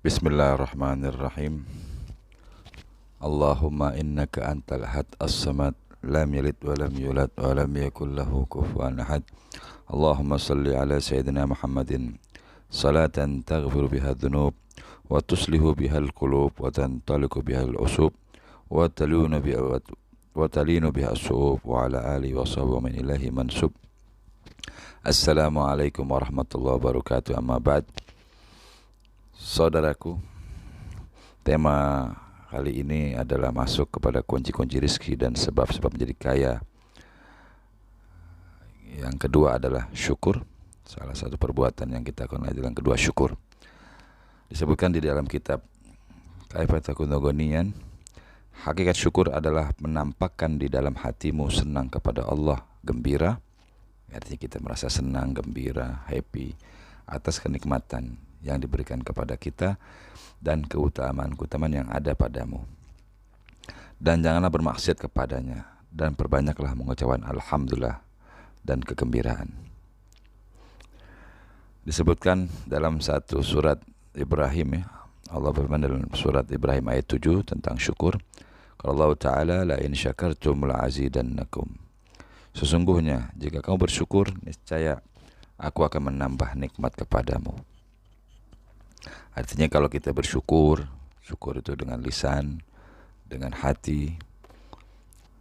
Bismillahirrahmanirrahim. Allahumma innaka antal ahad as-samad lam yalid wa lam yulad wa lam yakul lahu kufuwan ahad. Allahumma salli ala sayyidina Muhammadin salatan taghfiru biha dhunub wa tuslihu biha al-qulub wa tantaliqu biha al-usub wa talinu biha as-su'ub wa ala alihi wa sahbihi wa min ilahi mansub. Assalamualaikum warahmatullahi wabarakatuh. Amma ba'd. Saudaraku, tema kali ini adalah masuk kepada kunci-kunci rizki dan sebab-sebab menjadi kaya. Yang kedua adalah syukur. Salah satu perbuatan yang kita akan adalah yang kedua, syukur. Disebutkan di dalam kitab Kaifa Takunu Ghaniyan, hakikat syukur adalah menampakkan di dalam hatimu senang kepada Allah, gembira. Artinya kita merasa senang, gembira, happy atas kenikmatan yang diberikan kepada kita dan keutamaan-keutamaan yang ada padamu. Dan janganlah bermaksiat kepadanya, dan perbanyaklah mengucapkan alhamdulillah dan kegembiraan. Disebutkan dalam satu surat Ibrahim, Allah berfirman dalam surat Ibrahim ayat 7 tentang syukur. Kalau Allah Ta'ala, la in syakartum la azidannakum. Sesungguhnya jika kamu bersyukur, niscaya aku akan menambah nikmat kepadamu. Artinya kalau kita bersyukur, syukur itu dengan lisan, dengan hati,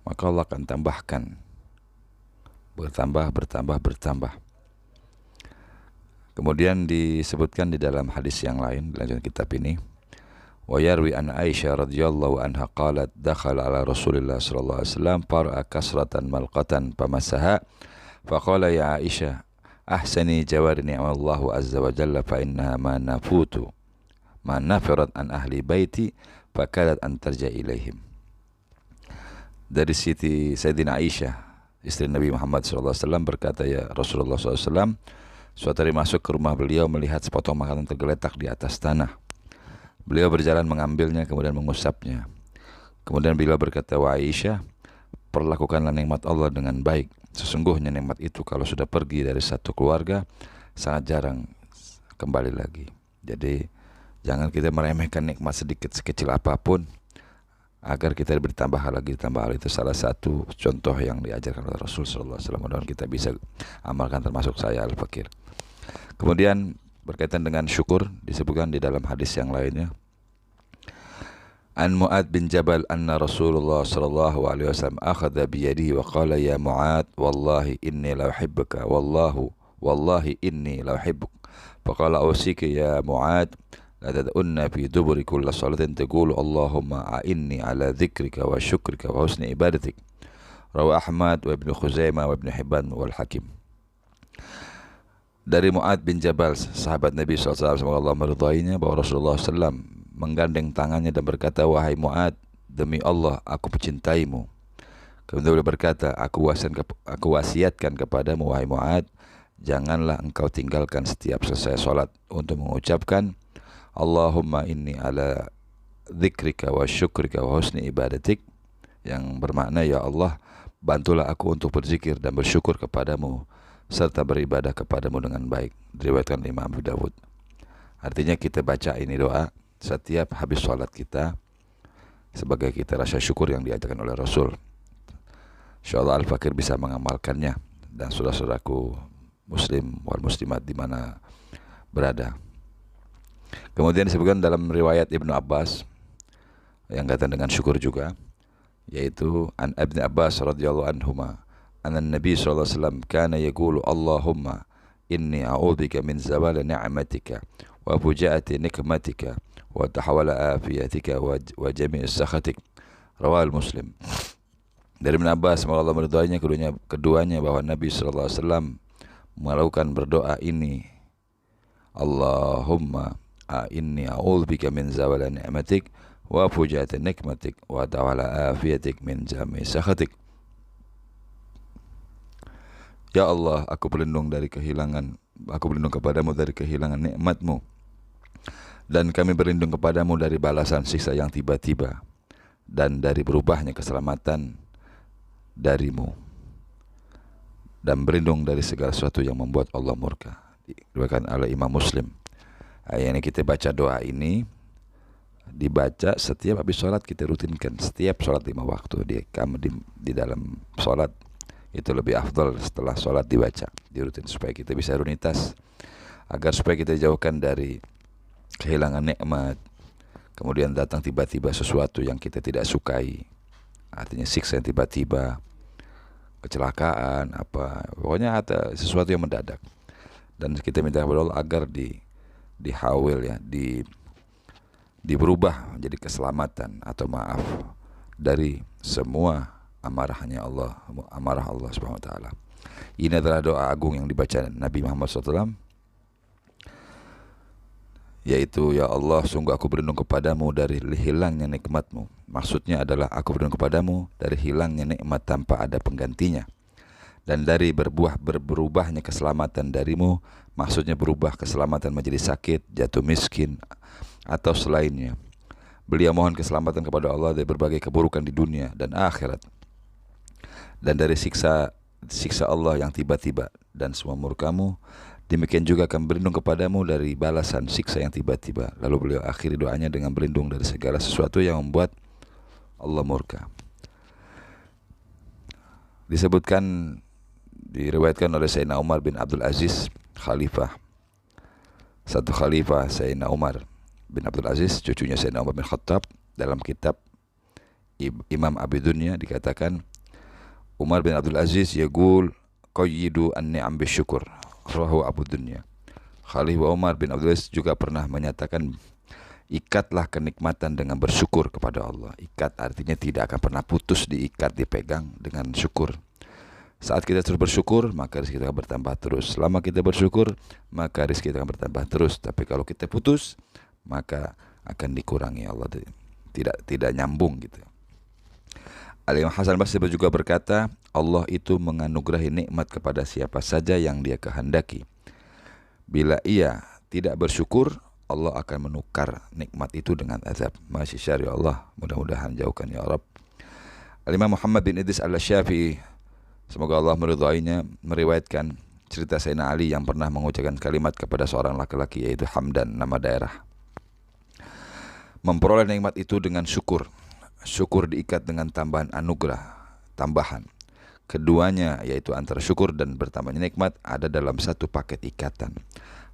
maka Allah akan tambahkan, bertambah. Kemudian disebutkan di dalam hadis yang lain, dalam kitab ini, wa yarwi an Aisyah radhiyallahu anha qalat dakhala ala Rasulillah sallallahu alaihi wasallam fara'a kasratan malqatan famassaha faqala ya Aisyah ahsani jawari ni'mallahu azza wa jalla fa innaha ma nafirat an ahli baiti fakadat an tarja ilaihim. Dari Siti Sayyidina Aisyah, istri Nabi Muhammad SAW, berkata, ya Rasulullah SAW, suatu hari masuk ke rumah beliau melihat sepotong makanan tergeletak di atas tanah. Beliau berjalan mengambilnya kemudian mengusapnya. Kemudian beliau berkata, wa Aisyah, perlakukanlah nikmat Allah dengan baik. Sesungguhnya nikmat itu kalau sudah pergi dari satu keluarga sangat jarang kembali lagi. Jadi jangan kita meremehkan nikmat sedikit sekecil apapun agar kita bertambah lagi. Itu salah satu contoh yang diajarkan oleh Rasul sallallahu alaihi wasallam dan kita bisa amalkan, termasuk saya Al-Fakir. Kemudian berkaitan dengan syukur disebutkan di dalam hadis yang lainnya. An Mu'ad bin Jabal anna Rasulullah sallallahu alaihi wasallam akhadha bi yadihi wa qala ya Mu'ad wallahi inni la uhibbuka wallahi inni la uhibbuk. Faqala awsika ya Mu'ad la tad'unna fi duburi kulli salatin taqulu Allahumma a'inni ala dzikrika wa syukrika wa husni ibadatik. Rawi Ahmad wa Ibnu Khuzaimah wa Ibnu Hibban wal Hakim. Dari Mu'ad bin Jabal, sahabat Nabi SAW, semoga Allah meridainya, bahwa Rasulullah SAW menggandeng tangannya dan berkata, wahai Mu'ad, demi Allah aku mencintaimu. Kemudian beliau berkata, aku wasiatkan kepadamu, wahai Mu'ad, janganlah engkau tinggalkan setiap selesai sholat untuk mengucapkan Allahumma inni ala dzikrika wa syukrika wa husni ibadatik, yang bermakna, ya Allah, bantulah aku untuk berzikir dan bersyukur kepadamu serta beribadah kepadamu dengan baik. Diriwayatkan Imam Abu Dawud. Artinya kita baca ini doa setiap habis sholat kita sebagai kita rasa syukur yang diajarkan oleh Rasul. InsyaAllah Al-Fakir bisa mengamalkannya dan saudara-saudaraku muslim wal muslimat di mana berada. Kemudian disebutkan dalam riwayat Ibnu Abbas yang kaitan dengan syukur juga, yaitu an Ibnu Abbas radhiyallahu anhuma anna Nabi sallallahu alaihi wasallam kana yaqulu Allahumma inni a'udzubika min zawali ni'matika wa fujaati nikmatika wa tahawala afiyatika wa jami'i sakhatik. Rawal Muslim. Dari Ibnu Abbas, semoga Allah meridainya, keduanya bahwa Nabi sallallahu alaihi wasallam melakukan berdoa ini, Allahumma inni a'udzubika min zawali ni'matik wa fujaati nikmatik wa tahawala afiyatik min jami'i sakhatik. Ya Allah, aku berlindung kepadamu dari kehilangan nikmatmu, dan kami berlindung kepadamu dari balasan siksa yang tiba-tiba, dan dari berubahnya keselamatan darimu, dan berlindung dari segala sesuatu yang membuat Allah murka. Diriwayatkan oleh Imam Muslim. Ini kita baca doa ini dibaca setiap habis sholat. Kita rutinkan setiap sholat 5 waktu di dalam sholat, itu lebih afdal setelah sholat dibaca, dirutin supaya kita bisa rutinitas, agar supaya kita jauhkan dari kehilangan nikmat, kemudian datang tiba-tiba sesuatu yang kita tidak sukai, artinya siksa yang tiba-tiba, kecelakaan, pokoknya ada sesuatu yang mendadak. Dan kita minta kepada Allah agar dihawil ya, berubah menjadi keselamatan atau maaf dari semua amarahnya Allah, amarah Allah Subhanahu wa taala. Ini adalah doa agung yang dibaca Nabi Muhammad SAW, yaitu, ya Allah, sungguh aku berlindung kepadamu dari hilangnya nikmatmu. Maksudnya adalah aku berlindung kepadamu dari hilangnya nikmat tanpa ada penggantinya, dan dari berubahnya keselamatan darimu. Maksudnya berubah keselamatan menjadi sakit, jatuh miskin, atau selainnya. Beliau mohon keselamatan kepada Allah dari berbagai keburukan di dunia dan akhirat, dan dari siksa Allah yang tiba-tiba dan semua murkamu. Demikian juga akan berlindung kepadamu dari balasan siksa yang tiba-tiba. Lalu beliau akhiri doanya dengan berlindung dari segala sesuatu yang membuat Allah murka. Diriwayatkan oleh Sayyidina Umar bin Abdul Aziz, satu khalifah Sayyidina Umar bin Abdul Aziz, cucunya Sayyidina Umar bin Khattab. Dalam kitab Imam Abi Dunya dikatakan, Umar bin Abdul Aziz yaqul qayyidu an-ni'am bisyukur, rawahu Abu Dunya. Khalifah Umar bin Abdul Aziz juga pernah menyatakan, ikatlah kenikmatan dengan bersyukur kepada Allah. Ikat artinya tidak akan pernah putus, diikat, dipegang dengan syukur. Saat kita terus bersyukur, maka rezeki kita akan bertambah terus. Selama kita bersyukur, maka rezeki kita akan bertambah terus. Tapi kalau kita putus, maka akan dikurangi Allah. Tidak nyambung gitu. Al-Imam Hasan Basri juga berkata, Allah itu menganugerahi nikmat kepada siapa saja yang Dia kehendaki. Bila ia tidak bersyukur, Allah akan menukar nikmat itu dengan azab. Masya syari Allah, mudah-mudahan jauhkan ya Rabb. Al-Imam Muhammad bin Idris al-Syafi'i, semoga Allah meridainya, meriwayatkan cerita Sayyidina Ali yang pernah mengucapkan kalimat kepada seorang laki-laki, yaitu Hamdan, nama daerah. Memperoleh nikmat itu dengan syukur. Syukur diikat dengan tambahan anugerah, tambahan. Keduanya, yaitu antara syukur dan bertambahnya nikmat, ada dalam satu paket ikatan.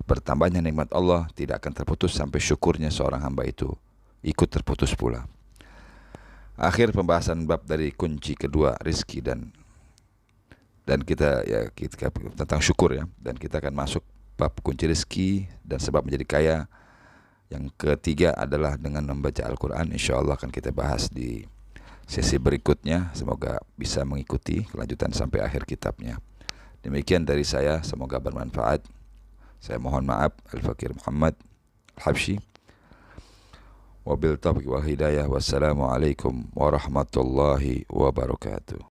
Bertambahnya nikmat Allah tidak akan terputus sampai syukurnya seorang hamba itu ikut terputus pula. Akhir pembahasan bab dari kunci kedua, rizki dan kita tentang syukur ya, dan kita akan masuk bab kunci rizki dan sebab menjadi kaya. Yang ketiga adalah dengan membaca Al-Quran. InsyaAllah akan kita bahas di sesi berikutnya. Semoga bisa mengikuti kelanjutan sampai akhir kitabnya. Demikian dari saya, semoga bermanfaat. Saya mohon maaf. Al-Fakir Muhammad Al-Habsyi. Wabil taufiq wal hidayah. Wassalamualaikum warahmatullahi wabarakatuh.